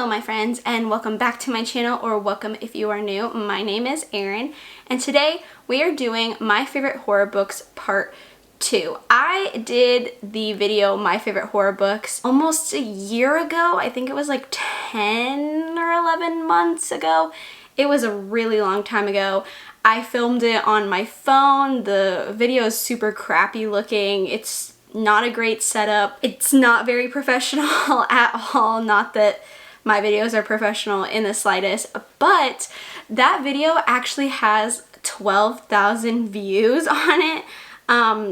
my friends, and welcome back to my channel, or welcome if you are new. My name is Erin, and today we are doing my favorite horror books part 2. I did the video my favorite horror books almost a year ago. I think it was like 10 or 11 months ago. It was a really long time ago. I filmed it on my phone. The video is super crappy looking. It's not a great setup. It's not very professional at all. Not that my videos are professional in the slightest, but that video actually has 12,000 views on it.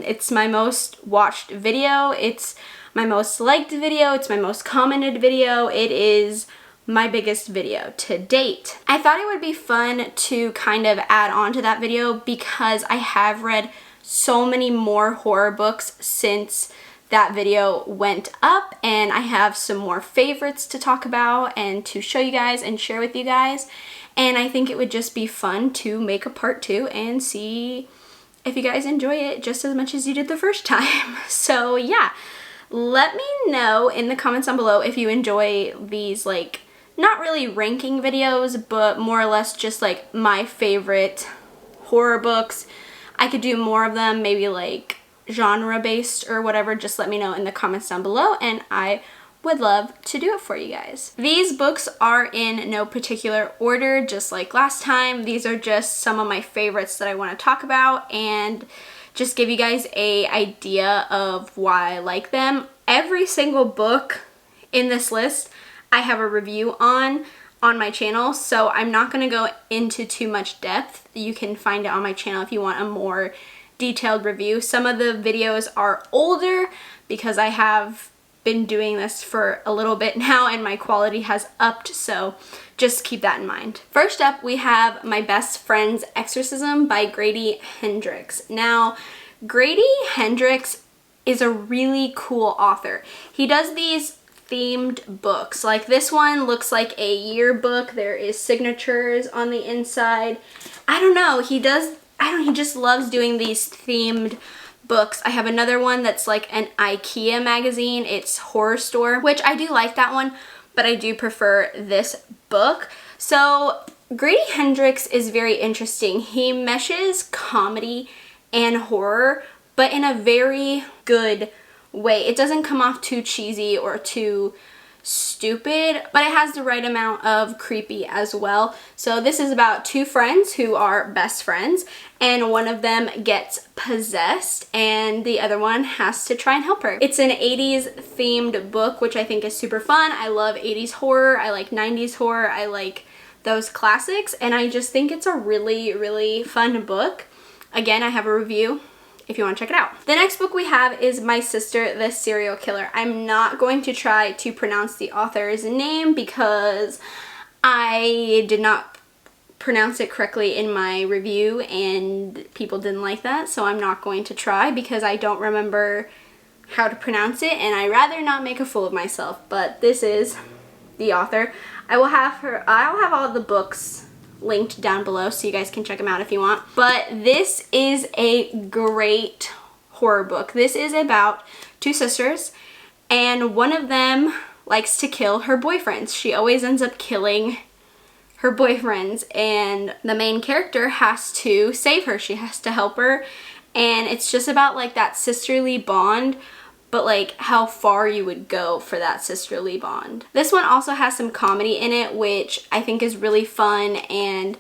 It's my most watched video. It's my most liked video. It's my most commented video. It is my biggest video to date. I thought it would be fun to kind of add on to that video because I have read so many more horror books since that video went up, and I have some more favorites to talk about and to show you guys and share with you guys, and I think it would just be fun to make a part 2 and see if you guys enjoy it just as much as you did the first time. So yeah, let me know in the comments down below if you enjoy these, like, not really ranking videos, but more or less just like my favorite horror books. I could do more of them, maybe like genre based or whatever. Just let me know in the comments down below and I would love to do it for you guys. These books are in no particular order, just like last time. These are just some of my favorites that I want to talk about and just give you guys an idea of why I like them. Every single book in this list I have a review on my channel, so I'm not going to go into too much depth. You can find it on my channel if you want a more detailed review. Some of the videos are older because I have been doing this for a little bit now and my quality has upped, so just keep that in mind. First up, we have My Best Friend's Exorcism by Grady Hendrix. Now, Grady Hendrix is a really cool author. He does these themed books. Like this one looks like a yearbook. There is signatures on the inside. I don't know, he just loves doing these themed books. I have another one that's like an IKEA magazine. It's Horror Store, which I do like that one, but I do prefer this book. So Grady Hendrix is very interesting. He meshes comedy and horror, but in a very good way. It doesn't come off too cheesy or too stupid, but it has the right amount of creepy as well. So this is about two friends who are best friends, and one of them gets possessed and the other one has to try and help her. It's an 80s themed book, which I think is super fun. I love 80s horror. I like 90s horror. I like those classics, and I just think it's a really, really fun book. Again, I have a review if you want to check it out. The next book we have is My Sister, the Serial Killer. I'm not going to try to pronounce the author's name because I did not pronounce it correctly in my review and people didn't like that, so I'm not going to try because I don't remember how to pronounce it and I'd rather not make a fool of myself. But this is the author. I'll have all the books linked down below so you guys can check them out if you want. But this is a great horror book. This is about two sisters and one of them likes to kill her boyfriends. She always ends up killing her boyfriends and the main character has to save her. She has to help her, and it's just about like that sisterly bond, but like how far you would go for that sisterly bond. This one also has some comedy in it, which I think is really fun, and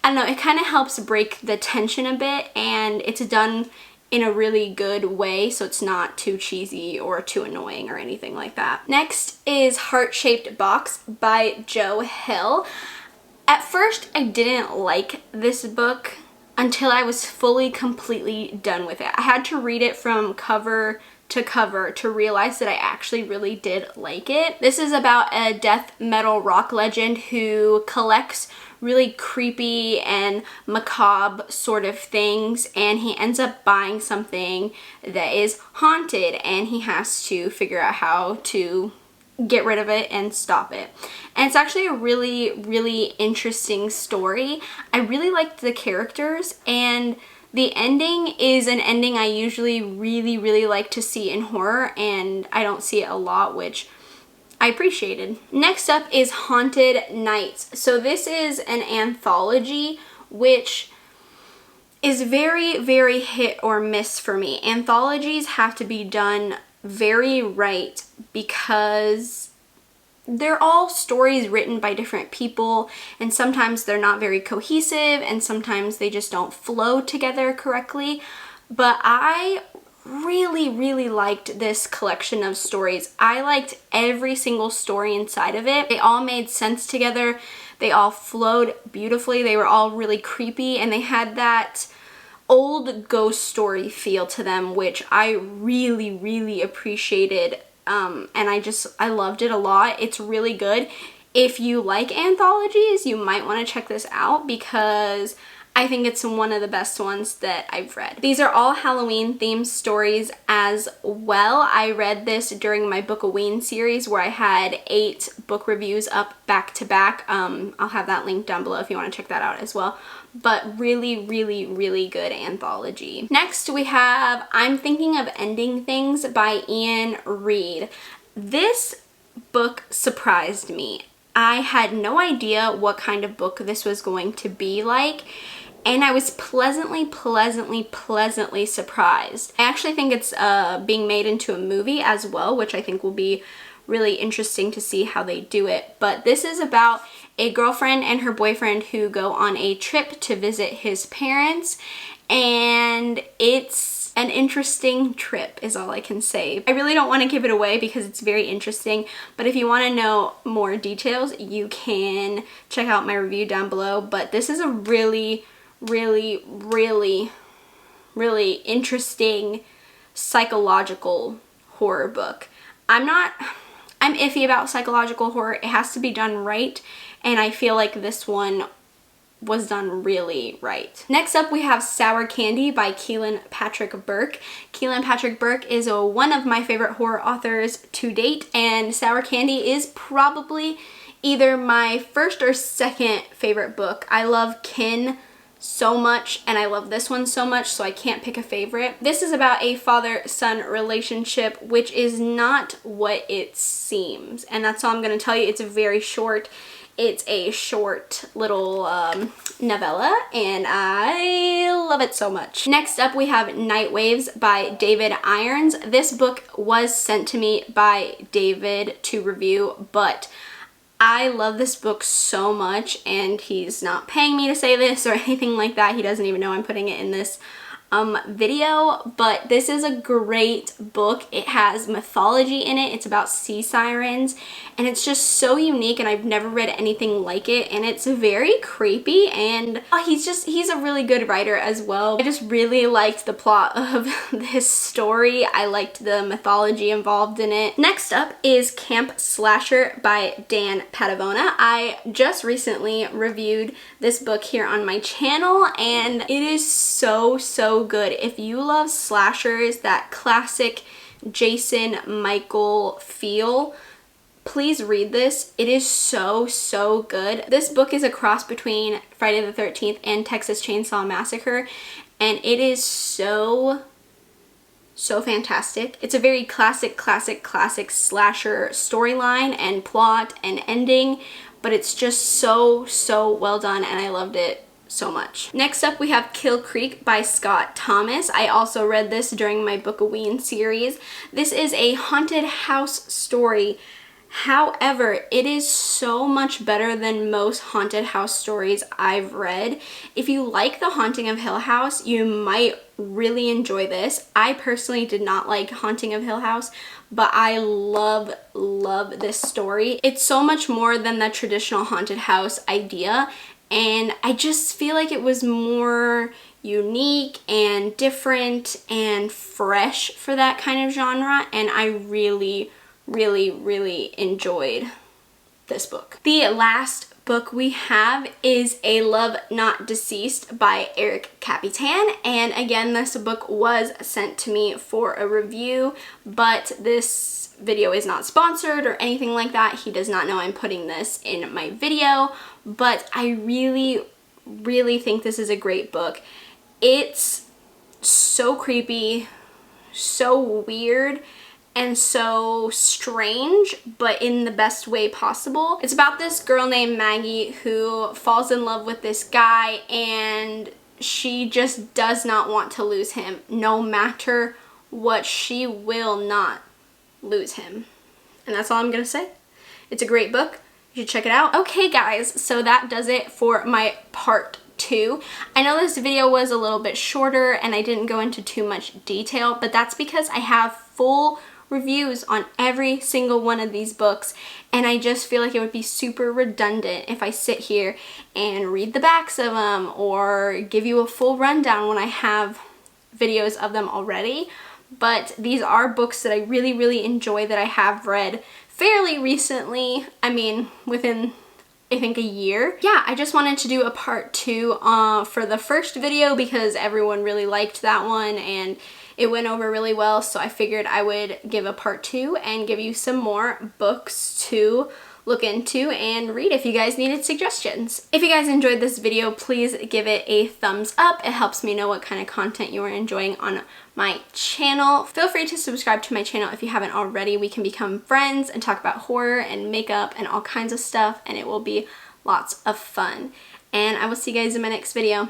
I don't know, it kind of helps break the tension a bit, and it's done in a really good way, so it's not too cheesy or too annoying or anything like that. Next is Heart-Shaped Box by Joe Hill. At first, I didn't like this book until I was fully, completely done with it. I had to read it from cover to cover to realize that I actually really did like it. This is about a death metal rock legend who collects really creepy and macabre sort of things, and he ends up buying something that is haunted and he has to figure out how to get rid of it and stop it. And it's actually a really, really interesting story. I really liked the characters, and the ending is an ending I usually really, really like to see in horror, and I don't see it a lot, which I appreciated. Next up is Haunted Nights. So this is an anthology, which is very, very hit or miss for me. Anthologies have to be done very right because they're all stories written by different people, and sometimes they're not very cohesive, and sometimes they just don't flow together correctly. But I really, really liked this collection of stories. I liked every single story inside of it. They all made sense together. They all flowed beautifully. They were all really creepy, and they had that old ghost story feel to them, which I really, really appreciated, and I loved it a lot. It's really good. If you like anthologies, you might want to check this out because I think it's one of the best ones that I've read. These are all Halloween themed stories as well. I read this during my Bookaween series where I had 8 book reviews up back to back. I'll have that link down below if you want to check that out as well. But really, really, really good anthology. Next we have I'm Thinking of Ending Things by Ian Reid. This book surprised me. I had no idea what kind of book this was going to be like, and I was pleasantly surprised. I actually think it's being made into a movie as well, which I think will be really interesting to see how they do it. But this is about a girlfriend and her boyfriend who go on a trip to visit his parents, and it's an interesting trip is all I can say. I really don't want to give it away because it's very interesting, but if you want to know more details, you can check out my review down below. But this is a really, really, really, really interesting psychological horror book. I'm iffy about psychological horror. It has to be done right, and I feel like this one was done really right. Next up we have Sour Candy by Kealan Patrick Burke. Kealan Patrick Burke is one of my favorite horror authors to date, and Sour Candy is probably either my first or second favorite book. I love Kin so much, and I love this one so much, so I can't pick a favorite. This is about a father-son relationship, which is not what it seems, and that's all I'm going to tell you. It's very short. It's a short little novella, and I love it so much. Next up we have Night Waves by David Irons. This book was sent to me by David to review, but I love this book so much, and he's not paying me to say this or anything like that. He doesn't even know I'm putting it in this video, but this is a great book. It has mythology in it. It's about sea sirens, and it's just so unique, and I've never read anything like it, and it's very creepy, and he's a really good writer as well. I just really liked the plot of this story. I liked the mythology involved in it. Next up is Camp Slasher by Dan Padavona. I just recently reviewed this book here on my channel, and it is so good. If you love slashers, that classic Jason Michael feel, please read this. It is so good. This book is a cross between Friday the 13th and Texas Chainsaw Massacre, and it is so fantastic. It's a very classic slasher storyline and plot and ending, but it's just so well done, and I loved it so much. Next up we have Kill Creek by Scott Thomas. I also read this during my Bookaween series. This is a haunted house story. However, it is so much better than most haunted house stories I've read. If you like The Haunting of Hill House, you might really enjoy this. I personally did not like Haunting of Hill House, but I love this story. It's so much more than the traditional haunted house idea, and I just feel like it was more unique and different and fresh for that kind of genre, and I really enjoyed this book. The last book we have is A Love Not Deceased by Eric Capitan, and again, this book was sent to me for a review, but this video is not sponsored or anything like that. He does not know I'm putting this in my video, but I really think this is a great book. It's so creepy, so weird, and so strange, but in the best way possible. It's about this girl named Maggie who falls in love with this guy, and she just does not want to lose him. No matter what, she will not lose him. And that's all I'm gonna say. It's a great book. You should check it out. Okay guys, so that does it for my part 2. I know this video was a little bit shorter and I didn't go into too much detail, but that's because I have full reviews on every single one of these books, and I just feel like it would be super redundant if I sit here and read the backs of them or give you a full rundown when I have videos of them already. But these are books that I really enjoy, that I have read fairly recently. I mean, within I think a year. Yeah, I just wanted to do a part 2 for the first video because everyone really liked that one and it went over really well, so I figured I would give a part 2 and give you some more books to look into and read if you guys needed suggestions. If you guys enjoyed this video, please give it a thumbs up. It helps me know what kind of content you are enjoying on my channel. Feel free to subscribe to my channel if you haven't already. We can become friends and talk about horror and makeup and all kinds of stuff, and it will be lots of fun. And I will see you guys in my next video.